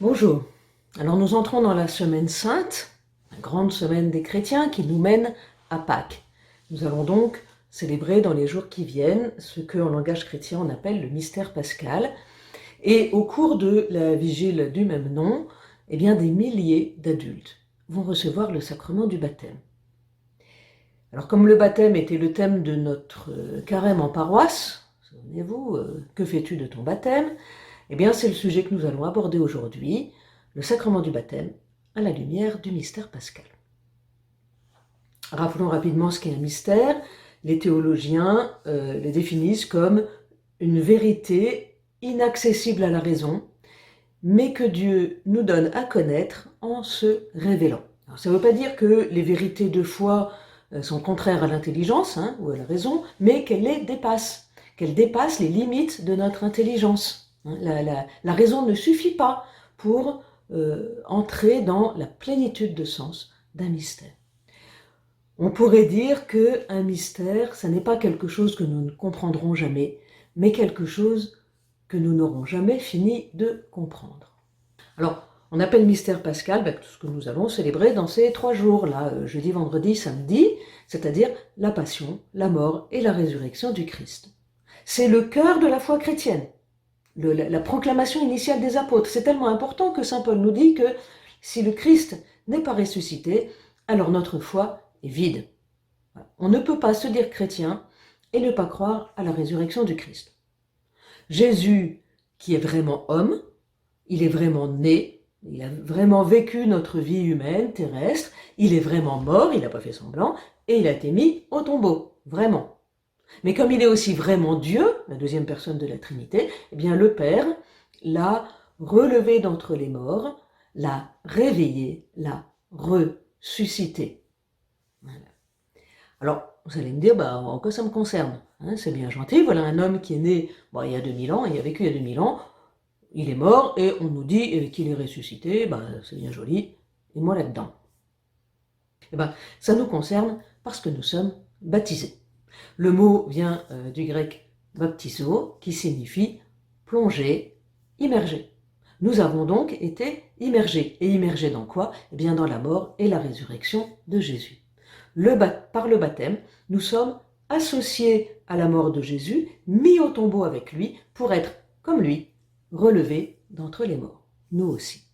Bonjour. Alors nous entrons dans la semaine sainte, la grande semaine des chrétiens qui nous mène à Pâques. Nous allons donc célébrer dans les jours qui viennent ce que en langage chrétien on appelle le mystère pascal. Et au cours de la vigile du même nom, des milliers d'adultes vont recevoir le sacrement du baptême. Alors comme le baptême était le thème de notre carême en paroisse, souvenez-vous, que fais-tu de ton baptême ? C'est le sujet que nous allons aborder aujourd'hui, le sacrement du baptême à la lumière du mystère pascal. Rappelons rapidement ce qu'est un mystère. Les théologiens le définissent comme une vérité inaccessible à la raison, mais que Dieu nous donne à connaître en se révélant. Alors, ça ne veut pas dire que les vérités de foi sont contraires à l'intelligence ou à la raison, mais qu'elles les dépassent, qu'elles dépassent les limites de notre intelligence. La raison ne suffit pas pour entrer dans la plénitude de sens d'un mystère. On pourrait dire qu'un mystère, ce n'est pas quelque chose que nous ne comprendrons jamais, mais quelque chose que nous n'aurons jamais fini de comprendre. Alors, on appelle mystère pascal tout ce que nous allons célébrer dans ces 3 jours-là, jeudi, vendredi, samedi, c'est-à-dire la passion, la mort et la résurrection du Christ. C'est le cœur de la foi chrétienne. La proclamation initiale des apôtres. C'est tellement important que saint Paul nous dit que si le Christ n'est pas ressuscité, alors notre foi est vide. On ne peut pas se dire chrétien et ne pas croire à la résurrection du Christ. Jésus, qui est vraiment homme, il est vraiment né, il a vraiment vécu notre vie humaine, terrestre, il est vraiment mort, il n'a pas fait semblant, et il a été mis au tombeau, vraiment. Mais comme il est aussi vraiment Dieu, la deuxième personne de la Trinité, le Père l'a relevé d'entre les morts, l'a réveillé, l'a ressuscité. Voilà. Alors, vous allez me dire, en quoi ça me concerne ? C'est bien gentil, voilà un homme qui est né il y a 2000 ans, il a vécu il y a 2000 ans, il est mort, et on nous dit qu'il est ressuscité, c'est bien joli, et moi là-dedans. Ça nous concerne parce que nous sommes baptisés. Le mot vient du grec baptizo, qui signifie plonger, immerger. Nous avons donc été immergés. Et immergés dans quoi ? Dans la mort et la résurrection de Jésus. Par le baptême, nous sommes associés à la mort de Jésus, mis au tombeau avec lui, pour être, comme lui, relevés d'entre les morts. Nous aussi.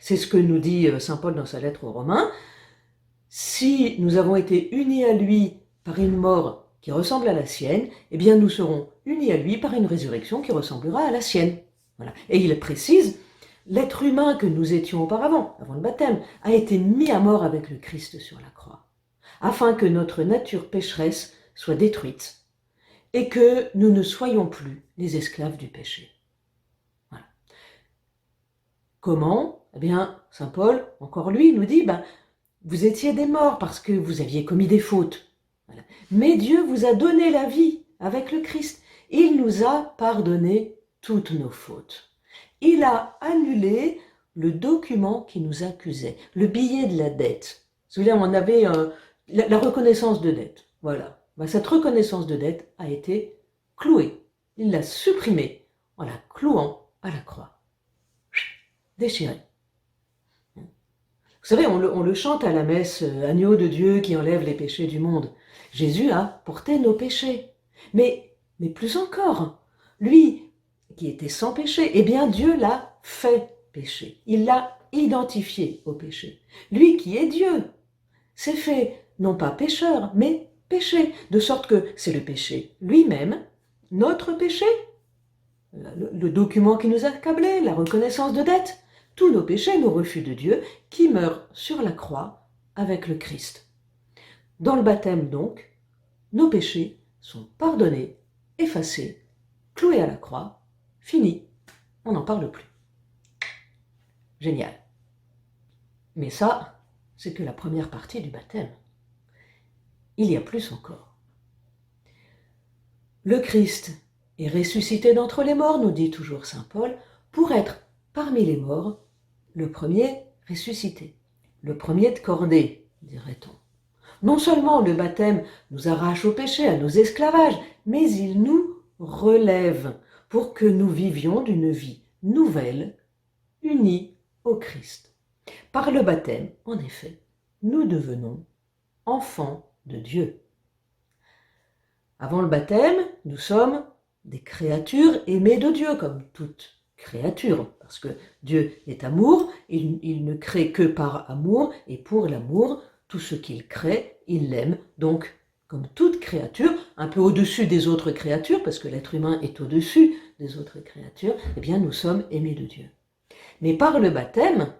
C'est ce que nous dit saint Paul dans sa lettre aux Romains. Si nous avons été unis à lui par une mort qui ressemble à la sienne, nous serons unis à lui par une résurrection qui ressemblera à la sienne. Voilà. Et il précise, l'être humain que nous étions auparavant, avant le baptême, a été mis à mort avec le Christ sur la croix, afin que notre nature pécheresse soit détruite et que nous ne soyons plus les esclaves du péché. Voilà. Comment ? Saint Paul, encore lui, nous dit, vous étiez des morts parce que vous aviez commis des fautes. Voilà. Mais Dieu vous a donné la vie avec le Christ. Il nous a pardonné toutes nos fautes. Il a annulé le document qui nous accusait, le billet de la dette. Vous savez, on avait la reconnaissance de dette. Voilà. Cette reconnaissance de dette a été clouée. Il l'a supprimée en la clouant à la croix. Déchirée. Vous savez, on le chante à la messe, agneau de Dieu qui enlève les péchés du monde. Jésus a porté nos péchés. Mais plus encore, lui qui était sans péché, Dieu l'a fait péché. Il l'a identifié au péché. Lui qui est Dieu s'est fait non pas pécheur, mais péché. De sorte que c'est le péché lui-même, notre péché, le document qui nous accablait, la reconnaissance de dette, tous nos péchés, nos refus de Dieu, qui meurent sur la croix avec le Christ. Dans le baptême donc, nos péchés sont pardonnés, effacés, cloués à la croix, fini, on n'en parle plus. Génial. Mais ça, c'est que la première partie du baptême. Il y a plus encore. Le Christ est ressuscité d'entre les morts, nous dit toujours saint Paul, pour être parmi les morts, le premier ressuscité, le premier de cordée, dirait-on. Non seulement le baptême nous arrache au péché, à nos esclavages, mais il nous relève pour que nous vivions d'une vie nouvelle, unie au Christ. Par le baptême, en effet, nous devenons enfants de Dieu. Avant le baptême, nous sommes des créatures aimées de Dieu, comme toute créature, parce que Dieu est amour, il ne crée que par amour, et pour l'amour, tout ce qu'il crée, il l'aime. Donc, comme toute créature, un peu au-dessus des autres créatures, parce que l'être humain est au-dessus des autres créatures, eh bien nous sommes aimés de Dieu. Mais par le baptême,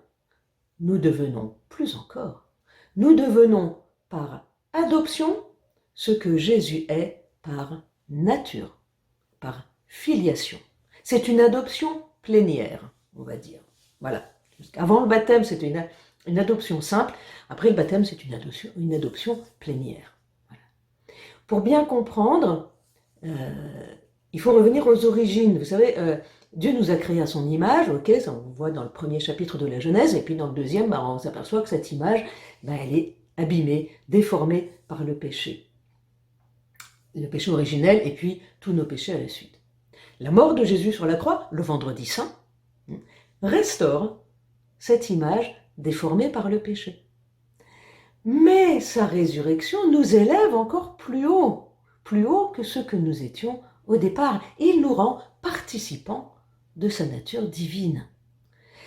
nous devenons plus encore. Nous devenons par adoption ce que Jésus est par nature, par filiation. C'est une adoption plénière, on va dire. Voilà. Avant le baptême, c'était une adoption simple. Après le baptême, c'est une adoption plénière. Voilà. Pour bien comprendre, il faut revenir aux origines. Vous savez, Dieu nous a créés à son image, ok, ça on voit dans le premier chapitre de la Genèse, et puis dans le deuxième, on s'aperçoit que cette image, elle est abîmée, déformée par le péché originel, et puis tous nos péchés à la suite. La mort de Jésus sur la croix, le vendredi saint, restaure cette image déformée par le péché. Mais sa résurrection nous élève encore plus haut que ce que nous étions au départ. Il nous rend participants de sa nature divine.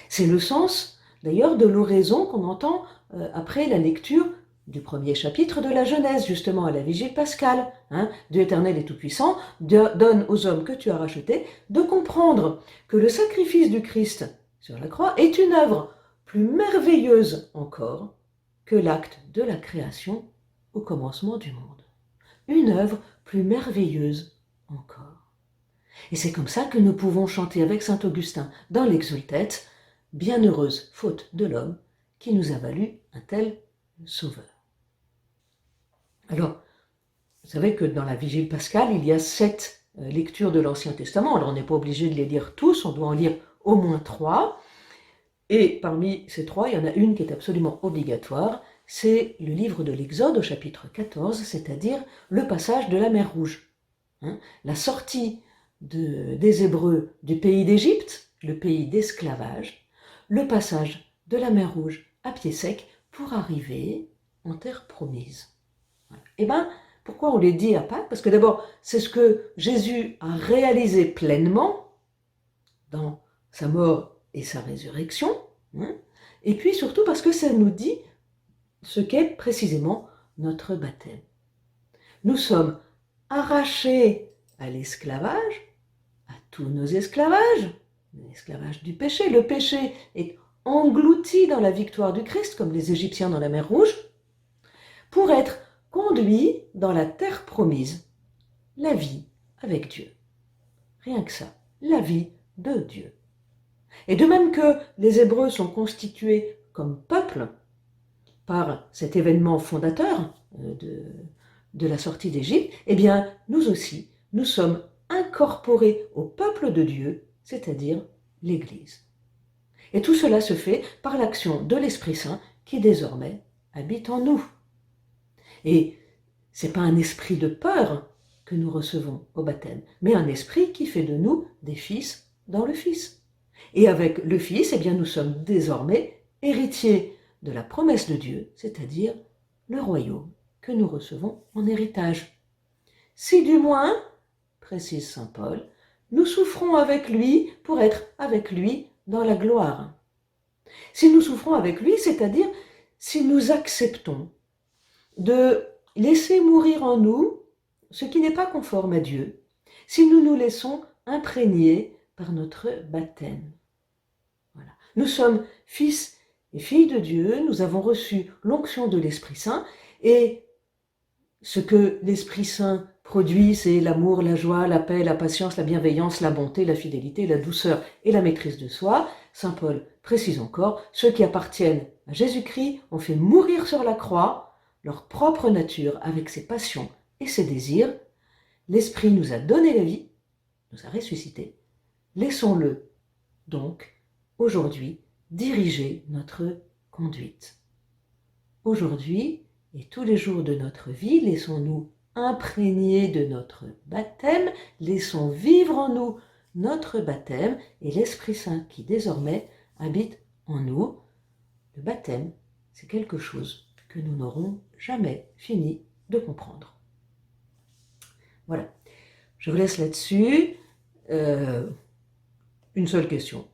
C'est le sens, d'ailleurs, de l'oraison qu'on entend après la lecture du premier chapitre de la Genèse, justement à la Vigile pascale. Dieu éternel et tout-puissant donne aux hommes que tu as rachetés de comprendre que le sacrifice du Christ sur la croix est une œuvre plus merveilleuse encore que l'acte de la création au commencement du monde. Une œuvre plus merveilleuse encore. Et c'est comme ça que nous pouvons chanter avec saint Augustin dans l'Exultet, bienheureuse faute de l'homme qui nous a valu un tel sauveur. Alors, vous savez que dans la Vigile pascale, il y a 7 lectures de l'Ancien Testament. Alors, on n'est pas obligé de les lire tous, on doit en lire au moins 3. Et parmi ces 3, il y en a une qui est absolument obligatoire, c'est le livre de l'Exode au chapitre 14, c'est-à-dire le passage de la mer Rouge. La sortie des Hébreux du pays d'Égypte, le pays d'esclavage, le passage de la mer Rouge à pied sec pour arriver en terre promise. Voilà. Et bien, pourquoi on les dit à Pâques? Parce que d'abord, c'est ce que Jésus a réalisé pleinement dans sa mort et sa résurrection, et puis surtout parce que ça nous dit ce qu'est précisément notre baptême. Nous sommes arrachés à l'esclavage, à tous nos esclavages, l'esclavage du péché. Le péché est englouti dans la victoire du Christ, comme les Égyptiens dans la mer Rouge, pour être conduits dans la terre promise, la vie avec Dieu. Rien que ça, la vie de Dieu. Et de même que les Hébreux sont constitués comme peuple par cet événement fondateur de la sortie d'Égypte, eh bien, nous aussi, nous sommes incorporés au peuple de Dieu, c'est-à-dire l'Église. Et tout cela se fait par l'action de l'Esprit Saint qui désormais habite en nous. Et ce n'est pas un esprit de peur que nous recevons au baptême, mais un esprit qui fait de nous des fils dans le Fils. Et avec le Fils, eh bien, nous sommes désormais héritiers de la promesse de Dieu, c'est-à-dire le royaume que nous recevons en héritage. Si du moins, précise saint Paul, nous souffrons avec lui pour être avec lui dans la gloire. Si nous souffrons avec lui, c'est-à-dire si nous acceptons de laisser mourir en nous ce qui n'est pas conforme à Dieu, si nous nous laissons imprégner par notre baptême. Voilà. Nous sommes fils et filles de Dieu, nous avons reçu l'onction de l'Esprit Saint, et ce que l'Esprit Saint produit, c'est l'amour, la joie, la paix, la patience, la bienveillance, la bonté, la fidélité, la douceur et la maîtrise de soi. Saint Paul précise encore, ceux qui appartiennent à Jésus-Christ ont fait mourir sur la croix leur propre nature avec ses passions et ses désirs. L'Esprit nous a donné la vie, nous a ressuscités. Laissons-le donc aujourd'hui diriger notre conduite. Aujourd'hui et tous les jours de notre vie, laissons-nous imprégner de notre baptême, laissons vivre en nous notre baptême et l'Esprit Saint qui désormais habite en nous, le baptême, c'est quelque chose que nous n'aurons jamais fini de comprendre. Voilà, je vous laisse là-dessus. Une seule question,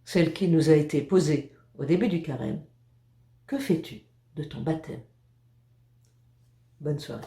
celle qui nous a été posée au début du carême. Que fais-tu de ton baptême? Bonne soirée.